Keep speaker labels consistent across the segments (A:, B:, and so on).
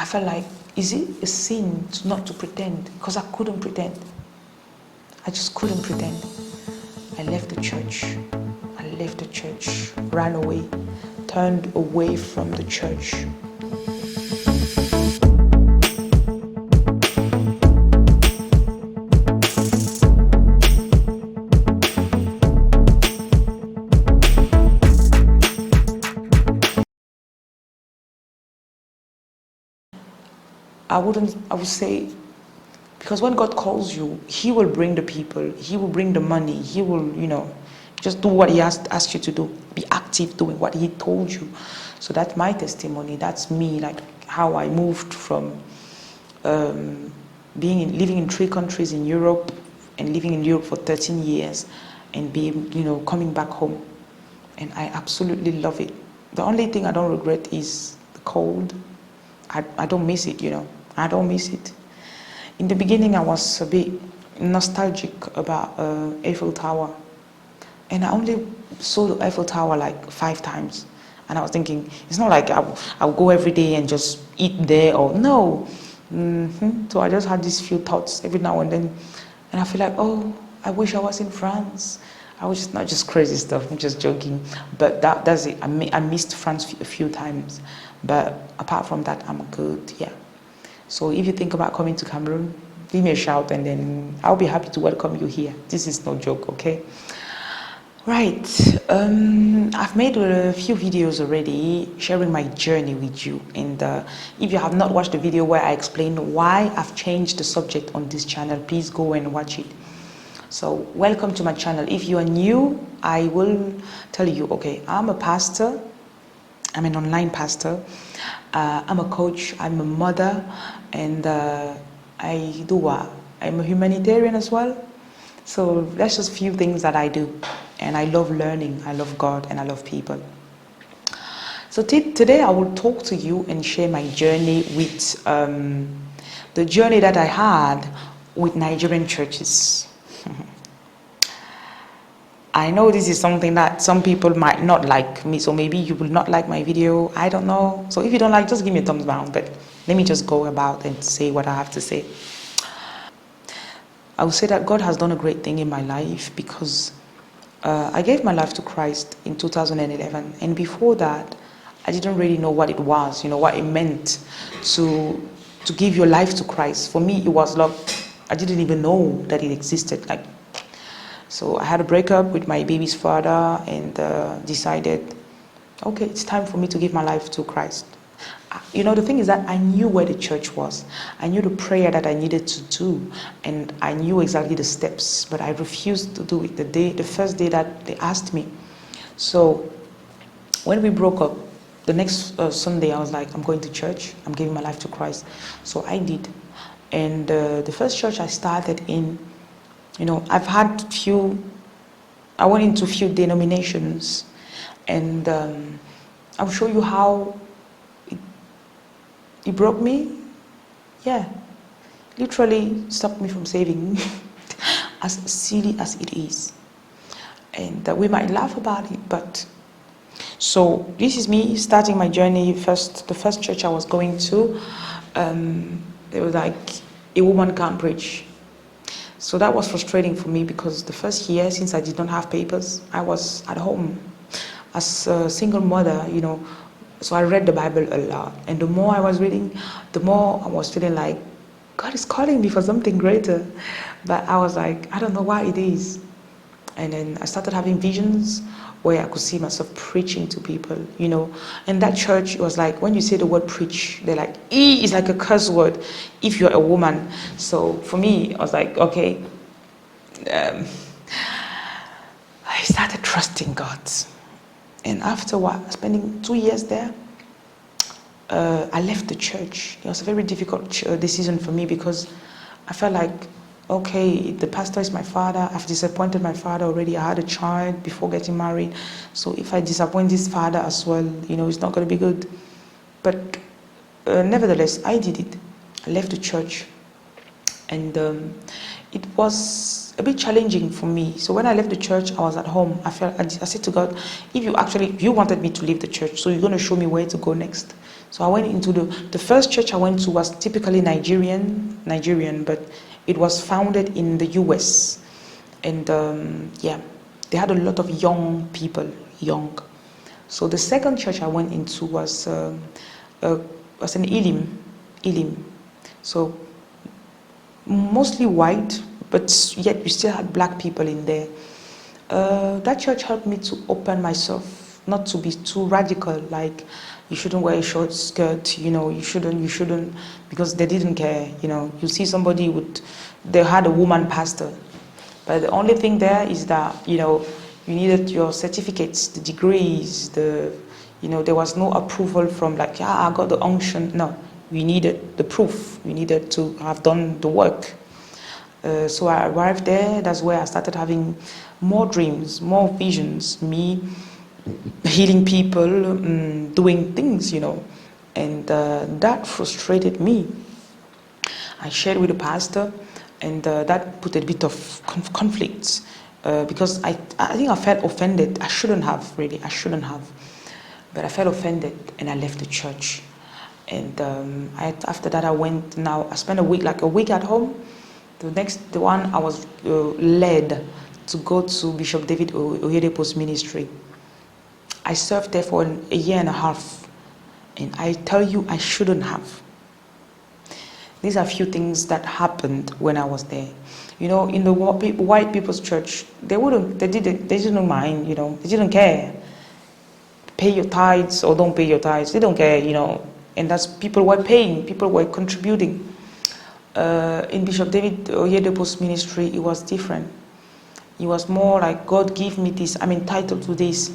A: I felt like, is it a sin not to pretend? Because I couldn't pretend. I just couldn't pretend. I left the church. Ran away, turned away from the church. I would say, because when God calls you, He will bring the people, He will bring the money, He will, just do what He asked you to do. Be active doing what He told you. So that's my testimony. That's me, like how I moved from living in 3 countries in Europe and living in Europe for 13 years and coming back home. And I absolutely love it. The only thing I don't regret is the cold. I don't miss it, I don't miss it. In the beginning, I was a bit nostalgic about Eiffel Tower. And I only saw the Eiffel Tower like 5 times. And I was thinking, it's not like I'll go every day and just eat there or no. So I just had these few thoughts every now and then. And I feel like, oh, I wish I was in France. I was just not just crazy stuff, I'm just joking. But that's it. I missed France a few times. But apart from that, I'm good, yeah. So if you think about coming to Cameroon, give me a shout and then I'll be happy to welcome you here. This is no joke, okay? Right, I've made a few videos already sharing my journey with you. And if you have not watched the video where I explain why I've changed the subject on this channel, please go and watch it. So welcome to my channel. If you are new, I will tell you, okay, I'm a pastor. I'm an online pastor. I'm a coach. I'm a mother. And I do what? I'm a humanitarian as well. So that's just a few things that I do. And I love learning. I love God and I love people. So today I will talk to you and share my journey with the journey that I had with Nigerian churches. I know this is something that some people might not like me, so maybe you will not like my video, I don't know. So if you don't like, just give me a thumbs down, but let me just go about and say what I have to say. I would say that God has done a great thing in my life because I gave my life to Christ in 2011, and before that, I didn't really know what it was, what it meant to give your life to Christ. For me, it was like, I didn't even know that it existed. So I had a breakup with my baby's father and decided, okay, it's time for me to give my life to Christ. The thing is that I knew where the church was. I knew the prayer that I needed to do, and I knew exactly the steps, but I refused to do it the first day that they asked me. So when we broke up, the next Sunday, I was like, I'm going to church. I'm giving my life to Christ. So I did. And the first church I started in, I've had I went into few denominations, and I'll show you how it broke me. Yeah, literally stopped me from saving, as silly as it is. And we might laugh about it, but so this is me starting my journey. The first church I was going to, they were like, a woman can't preach. So that was frustrating for me because the first year, since I did not have papers, I was at home as a single mother, so I read the Bible a lot. And the more I was reading, the more I was feeling like, God is calling me for something greater. But I was like, I don't know why it is. And then I started having visions where I could see myself preaching to people, And that church was like, when you say the word preach, they're like, is like a curse word if you're a woman. So for me, I was like, okay. I started trusting God. And after spending 2 years there, I left the church. It was a very difficult decision for me because I felt like, okay, the pastor is my father. I've disappointed my father already. I had a child before getting married. So if I disappoint his father as well, it's not going to be good. But nevertheless, I did it. I left the church. And it was a bit challenging for me. So when I left the church, I was at home. I said to God, if you wanted me to leave the church, so you're going to show me where to go next. So I went into the first church I went to was typically Nigerian, but it was founded in the US. And they had a lot of young people, young. So the second church I went into was in Elim. So mostly white, but yet we still had black people in there. That church helped me to open myself, not to be too radical, like you shouldn't wear a short skirt, you shouldn't, because they didn't care, You see somebody they had a woman pastor, but the only thing there is that, you needed your certificates, the degrees, there was no approval from like, I got the unction. No, we needed the proof. We needed to have done the work. So I arrived there. That's where I started having more dreams, more visions, me healing people, doing things, and that frustrated me. I shared with the pastor, and that put a bit of conflict because I think I felt offended. I shouldn't have, but I felt offended, and I left the church. And after that, I spent a week at home. The one I was led to go to Bishop David Oyedepo's ministry. I served there for a year and a half, and I tell you, I shouldn't have. These are a few things that happened when I was there. In the white people's church, they didn't mind, they didn't care. Pay your tithes or don't pay your tithes, they don't care, and that's people were paying, people were contributing. In Bishop David Oyedepo's ministry, it was different. It was more like, God, give me this, I'm entitled to this.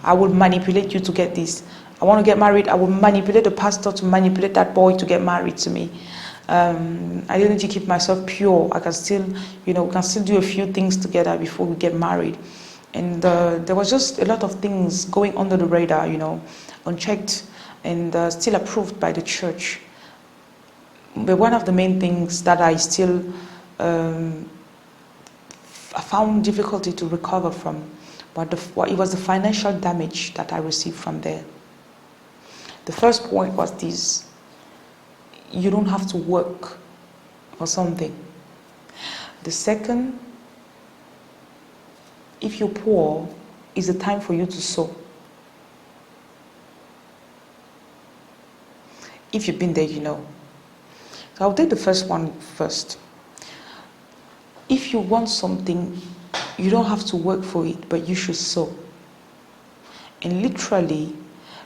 A: I will manipulate you to get this. I want to get married, I will manipulate the pastor to manipulate that boy to get married to me. I need to keep myself pure. I can still, do a few things together before we get married. And there was just a lot of things going under the radar, unchecked, and still approved by the church. But one of the main things that I still I found difficulty to recover from, it was the financial damage that I received from there. The first point was this: you don't have to work for something. The second, if you're poor, it's a time for you to sow. If you've been there, you know. So I'll take the first one first. If you want something, you don't have to work for it, but you should sow. And literally,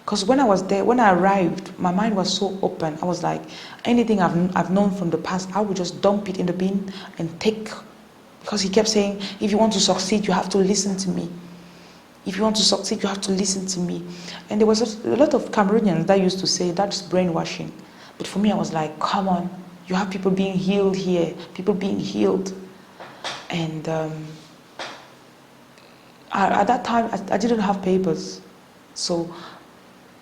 A: because when I was there, when I arrived, my mind was so open. I was like, anything I've known from the past, I would just dump it in the bin and take. Because he kept saying, if you want to succeed, you have to listen to me. If you want to succeed, you have to listen to me. And there was a lot of Cameroonians that used to say, that's brainwashing. But for me, I was like, come on, you have people being healed here, people being healed. And at that time, I didn't have papers. So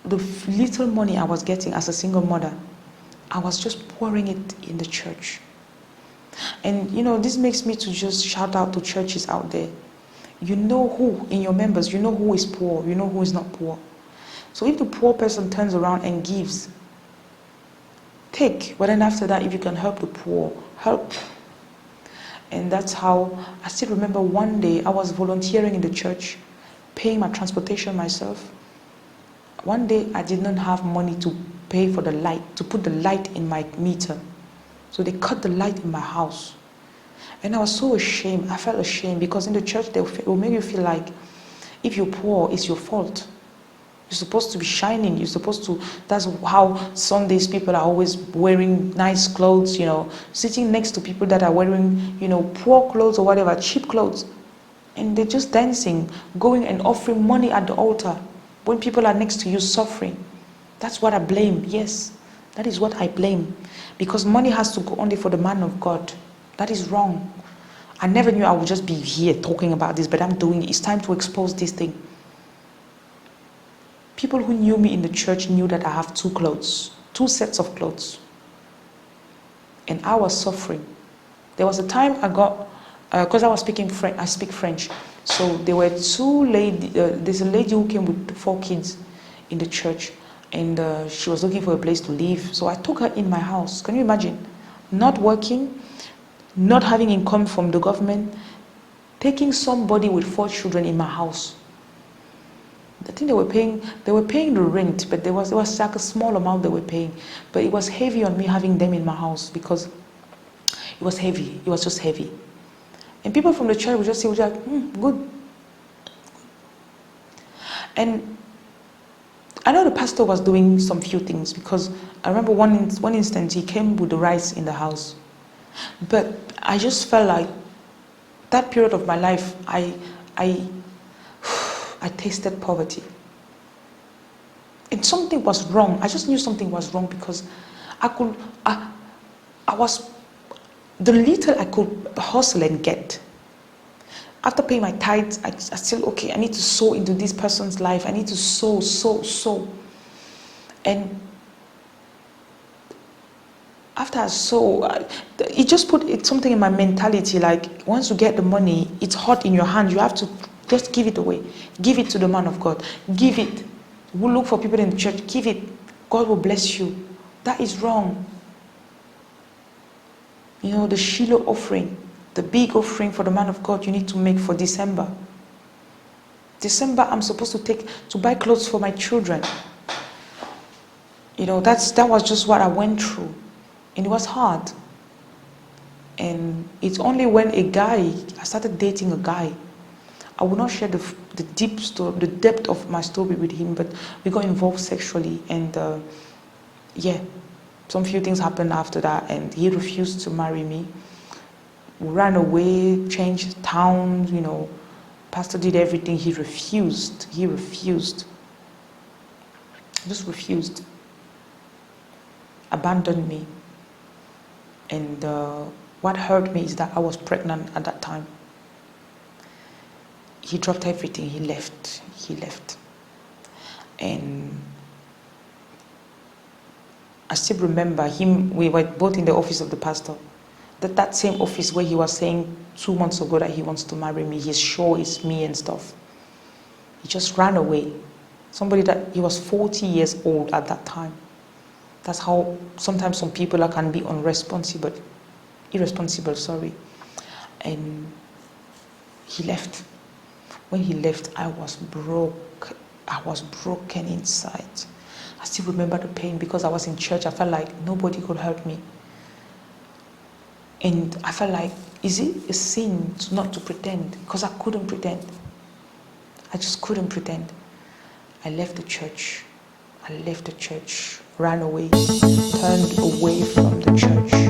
A: the little money I was getting as a single mother, I was just pouring it in the church. And this makes me to just shout out to churches out there. You know who in your members, you know who is poor, you know who is not poor. So if the poor person turns around and gives, take. But then after that, if you can help the poor, help. And that's how, I still remember one day I was volunteering in the church, paying my transportation myself. One day I did not have money to pay for the light, to put the light in my meter. So they cut the light in my house. And I was so ashamed. I felt ashamed because in the church they will make you feel like if you're poor, it's your fault. You're supposed to be shining. That's how Sundays people are always wearing nice clothes, sitting next to people that are wearing, poor clothes or whatever, cheap clothes. And they're just dancing, going and offering money at the altar when people are next to you suffering. That's what I blame. Yes, that is what I blame. Because money has to go only for the man of God. That is wrong. I never knew I would just be here talking about this, but I'm doing it. It's time to expose this thing. People who knew me in the church knew that I have two sets of clothes. And I was suffering. There was a time I got, because I was speaking French, I speak French. So there were two ladies, there's a lady who came with 4 kids in the church. and she was looking for a place to live. So I took her in my house. Can you imagine? Not working, not having income from the government, taking somebody with 4 children in my house. I think they were paying the rent, but it was like a small amount they were paying. But it was heavy on me having them in my house because it was heavy. It was just heavy. And people from the church would just say, good. And I know the pastor was doing some few things, because I remember one instance he came with the rice in the house. But I just felt like that period of my life, I tasted poverty. And something was wrong. I just knew something was wrong, because I was, the little I could hustle and get. After paying my tithes, I still, okay, I need to sow into this person's life. I need to sow. And after I sow, it just put something in my mentality, like once you get the money, it's hot in your hand. You have to just give it away. Give it to the man of God. Give it. We'll look for people in the church. Give it. God will bless you. That is wrong. You know, the Shiloh offering, the big offering for the man of God you need to make for December. December, I'm supposed to buy clothes for my children. You know, that was just what I went through. And it was hard. And it's only when I started dating a guy. I will not share the deep story, the depth of my story with him, but we got involved sexually, and some few things happened after that, and he refused to marry me. We ran away, changed towns, you know. Pastor did everything. He refused. Just refused. Abandoned me. And what hurt me is that I was pregnant at that time. He dropped everything. He left. And I still remember him. We were both in the office of the pastor. That same office where he was saying 2 months ago that he wants to marry me. He's sure it's me and stuff. He just ran away. Somebody that he was 40 years old at that time. That's how sometimes some people can be irresponsible, sorry. And he left. When he left, I was broke. I was broken inside. I still remember the pain, because I was in church. I felt like nobody could help me. And I felt like, is it a sin not to pretend? Because I couldn't pretend. I just couldn't pretend. I left the church, ran away, turned away from the church.